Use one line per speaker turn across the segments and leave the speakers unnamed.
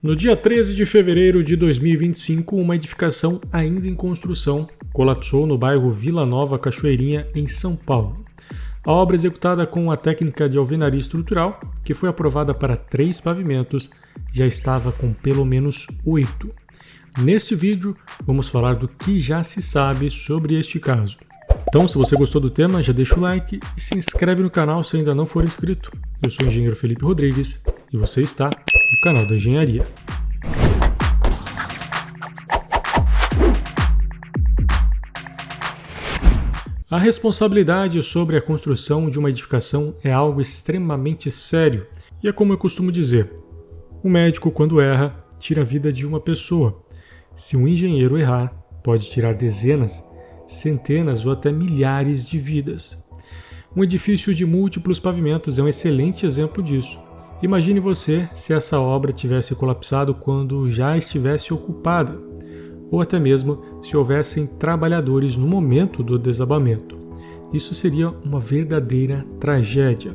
No dia 13 de fevereiro de 2025, uma edificação ainda em construção colapsou no bairro Vila Nova Cachoeirinha, em São Paulo. A obra executada com a técnica de alvenaria estrutural, que foi aprovada para 3 pavimentos, já estava com pelo menos 8. Neste vídeo, vamos falar do que já se sabe sobre este caso. Então, se você gostou do tema, já deixa o like e se inscreve no canal se ainda não for inscrito. Eu sou o engenheiro Felipe Rodrigues e você está no canal da Engenharia. A responsabilidade sobre a construção de uma edificação é algo extremamente sério e é como eu costumo dizer, um médico quando erra, tira a vida de uma pessoa. Se um engenheiro errar, pode tirar dezenas, centenas ou até milhares de vidas. Um edifício de múltiplos pavimentos é um excelente exemplo disso. Imagine você se essa obra tivesse colapsado quando já estivesse ocupada, ou até mesmo se houvessem trabalhadores no momento do desabamento. Isso seria uma verdadeira tragédia.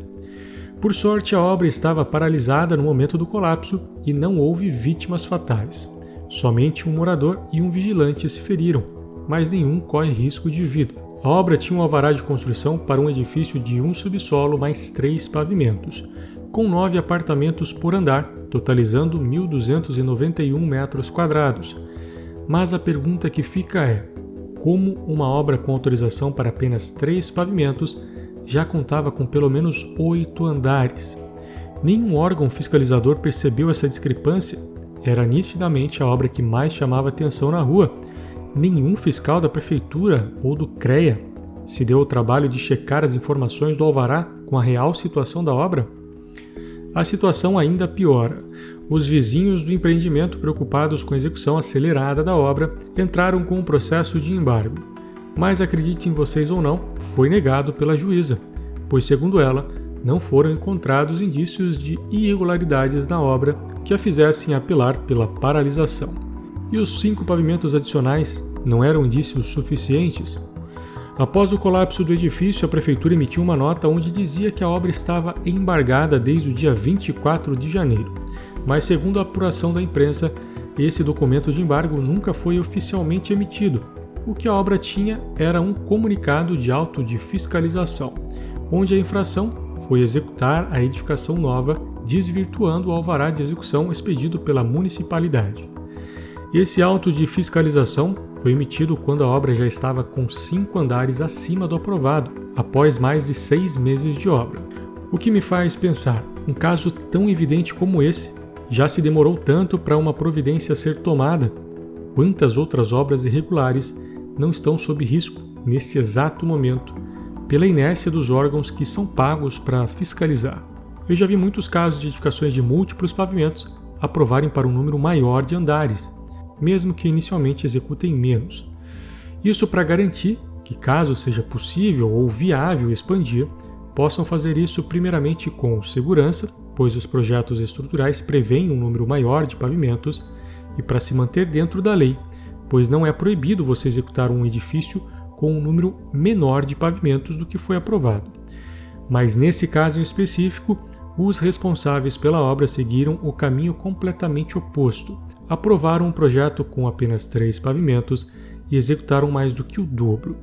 Por sorte, a obra estava paralisada no momento do colapso e não houve vítimas fatais. Somente um morador e um vigilante se feriram, mas nenhum corre risco de vida. A obra tinha um alvará de construção para um edifício de um subsolo mais 3 pavimentos, com 9 apartamentos por andar, totalizando 1.291 metros quadrados. Mas a pergunta que fica é, como uma obra com autorização para apenas 3 pavimentos já contava com pelo menos 8 andares? Nenhum órgão fiscalizador percebeu essa discrepância. Era nitidamente a obra que mais chamava atenção na rua. Nenhum fiscal da prefeitura ou do CREA se deu ao trabalho de checar as informações do alvará com a real situação da obra? A situação ainda piora. Os vizinhos do empreendimento, preocupados com a execução acelerada da obra, entraram com um processo de embargo. Mas acreditem vocês ou não, foi negado pela juíza, pois segundo ela, não foram encontrados indícios de irregularidades na obra que a fizessem apelar pela paralisação. E os 5 pavimentos adicionais não eram indícios suficientes? Após o colapso do edifício, a prefeitura emitiu uma nota onde dizia que a obra estava embargada desde o dia 24 de janeiro. Mas, segundo a apuração da imprensa, esse documento de embargo nunca foi oficialmente emitido. O que a obra tinha era um comunicado de auto de fiscalização, onde a infração foi executar a edificação nova, desvirtuando o alvará de execução expedido pela municipalidade. Esse auto de fiscalização foi emitido quando a obra já estava com 5 andares acima do aprovado, após mais de 6 meses de obra. O que me faz pensar, um caso tão evidente como esse, já se demorou tanto para uma providência ser tomada? Quantas outras obras irregulares não estão sob risco neste exato momento, pela inércia dos órgãos que são pagos para fiscalizar? Eu já vi muitos casos de edificações de múltiplos pavimentos aprovarem para um número maior de andares, mesmo que inicialmente executem menos. Isso para garantir que, caso seja possível ou viável expandir, possam fazer isso primeiramente com segurança, pois os projetos estruturais prevêem um número maior de pavimentos, e para se manter dentro da lei, pois não é proibido você executar um edifício com um número menor de pavimentos do que foi aprovado. Mas nesse caso em específico, os responsáveis pela obra seguiram o caminho completamente oposto. Aprovaram um projeto com apenas 3 pavimentos e executaram mais do que o dobro.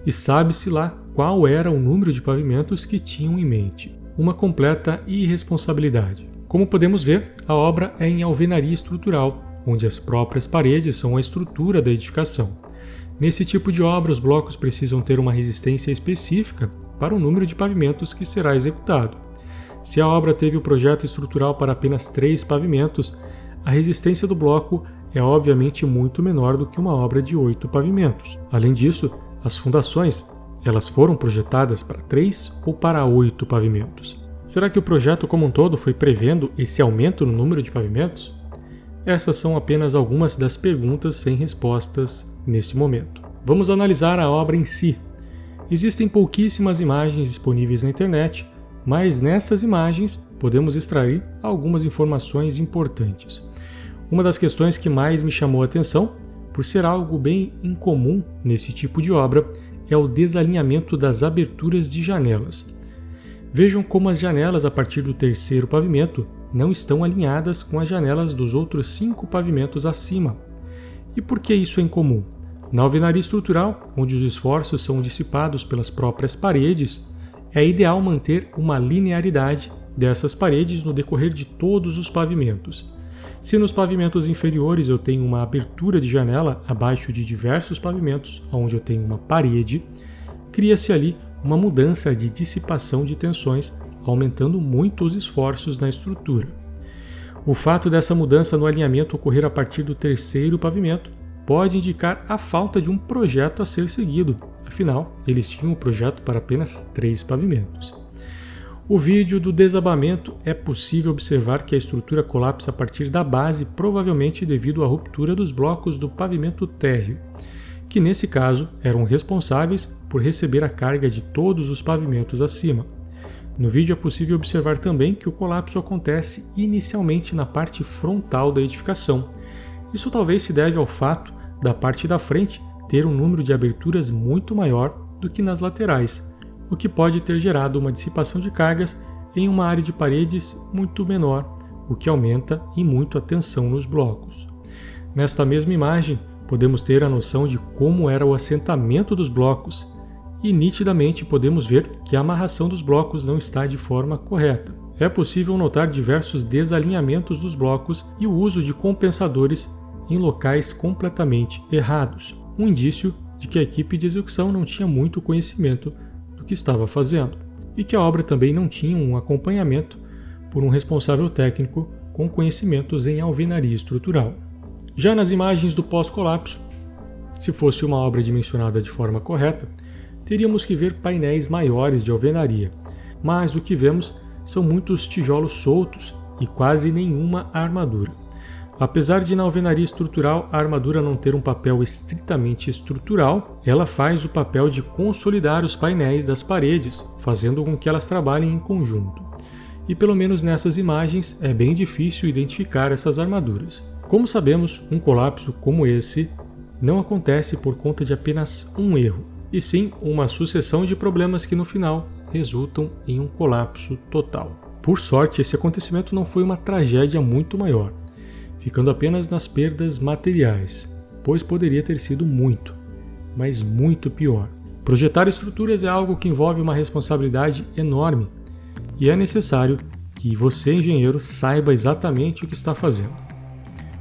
E sabe-se lá qual era o número de pavimentos que tinham em mente. Uma completa irresponsabilidade. Como podemos ver, a obra é em alvenaria estrutural, onde as próprias paredes são a estrutura da edificação. Nesse tipo de obra, os blocos precisam ter uma resistência específica para o número de pavimentos que será executado. Se a obra teve o projeto estrutural para apenas 3 pavimentos, a resistência do bloco é obviamente muito menor do que uma obra de 8 pavimentos. Além disso, as fundações, elas foram projetadas para 3 ou para 8 pavimentos. Será que o projeto como um todo foi prevendo esse aumento no número de pavimentos? Essas são apenas algumas das perguntas sem respostas neste momento. Vamos analisar a obra em si. Existem pouquíssimas imagens disponíveis na internet, mas nessas imagens podemos extrair algumas informações importantes. Uma das questões que mais me chamou a atenção, por ser algo bem incomum nesse tipo de obra, é o desalinhamento das aberturas de janelas. Vejam como as janelas a partir do 3º pavimento não estão alinhadas com as janelas dos outros 5 pavimentos acima. E por que isso é incomum? Na alvenaria estrutural, onde os esforços são dissipados pelas próprias paredes, é ideal manter uma linearidade dessas paredes no decorrer de todos os pavimentos. Se nos pavimentos inferiores eu tenho uma abertura de janela abaixo de diversos pavimentos, onde eu tenho uma parede, cria-se ali uma mudança de dissipação de tensões, aumentando muito os esforços na estrutura. O fato dessa mudança no alinhamento ocorrer a partir do 3º pavimento pode indicar a falta de um projeto a ser seguido, afinal, eles tinham um projeto para apenas 3 pavimentos. O vídeo do desabamento é possível observar que a estrutura colapsa a partir da base, provavelmente devido à ruptura dos blocos do pavimento térreo, que nesse caso eram responsáveis por receber a carga de todos os pavimentos acima. No vídeo é possível observar também que o colapso acontece inicialmente na parte frontal da edificação. Isso talvez se deve ao fato da parte da frente ter um número de aberturas muito maior do que nas laterais, o que pode ter gerado uma dissipação de cargas em uma área de paredes muito menor, o que aumenta em muito a tensão nos blocos. Nesta mesma imagem, podemos ter a noção de como era o assentamento dos blocos e nitidamente podemos ver que a amarração dos blocos não está de forma correta. É possível notar diversos desalinhamentos dos blocos e o uso de compensadores em locais completamente errados, um indício de que a equipe de execução não tinha muito conhecimento do que estava fazendo e que a obra também não tinha um acompanhamento por um responsável técnico com conhecimentos em alvenaria estrutural. Já nas imagens do pós-colapso, se fosse uma obra dimensionada de forma correta, teríamos que ver painéis maiores de alvenaria, mas o que vemos são muitos tijolos soltos e quase nenhuma armadura. Apesar de na alvenaria estrutural a armadura não ter um papel estritamente estrutural, ela faz o papel de consolidar os painéis das paredes, fazendo com que elas trabalhem em conjunto. E pelo menos nessas imagens é bem difícil identificar essas armaduras. Como sabemos, um colapso como esse não acontece por conta de apenas um erro, e sim uma sucessão de problemas que no final resultam em um colapso total. Por sorte, esse acontecimento não foi uma tragédia muito maior, ficando apenas nas perdas materiais, pois poderia ter sido muito, mas muito pior. Projetar estruturas é algo que envolve uma responsabilidade enorme e é necessário que você, engenheiro, saiba exatamente o que está fazendo.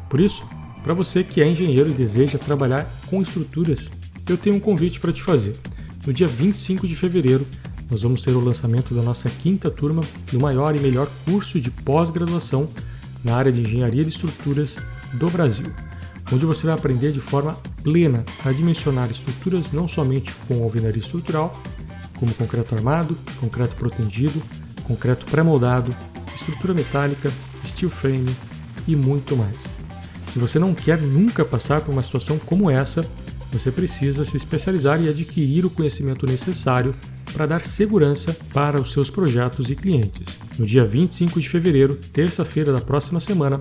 Por isso, para você que é engenheiro e deseja trabalhar com estruturas, eu tenho um convite para te fazer. No dia 25 de fevereiro, nós vamos ter o lançamento da nossa 5ª turma do maior e melhor curso de pós-graduação na área de engenharia de estruturas do Brasil, onde você vai aprender de forma plena a dimensionar estruturas não somente com alvenaria estrutural, como concreto armado, concreto protendido, concreto pré-moldado, estrutura metálica, steel frame e muito mais. Se você não quer nunca passar por uma situação como essa, você precisa se especializar e adquirir o conhecimento necessário para dar segurança para os seus projetos e clientes. No dia 25 de fevereiro, terça-feira da próxima semana,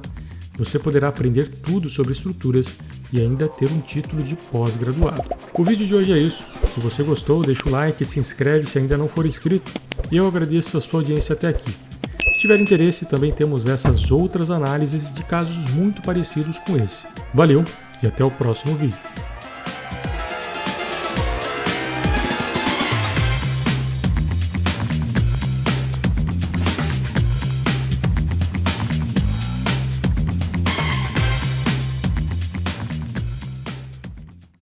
você poderá aprender tudo sobre estruturas e ainda ter um título de pós-graduado. O vídeo de hoje é isso. Se você gostou, deixa o like e se inscreve se ainda não for inscrito. E eu agradeço a sua audiência até aqui. Se tiver interesse, também temos essas outras análises de casos muito parecidos com esse. Valeu e até o próximo vídeo.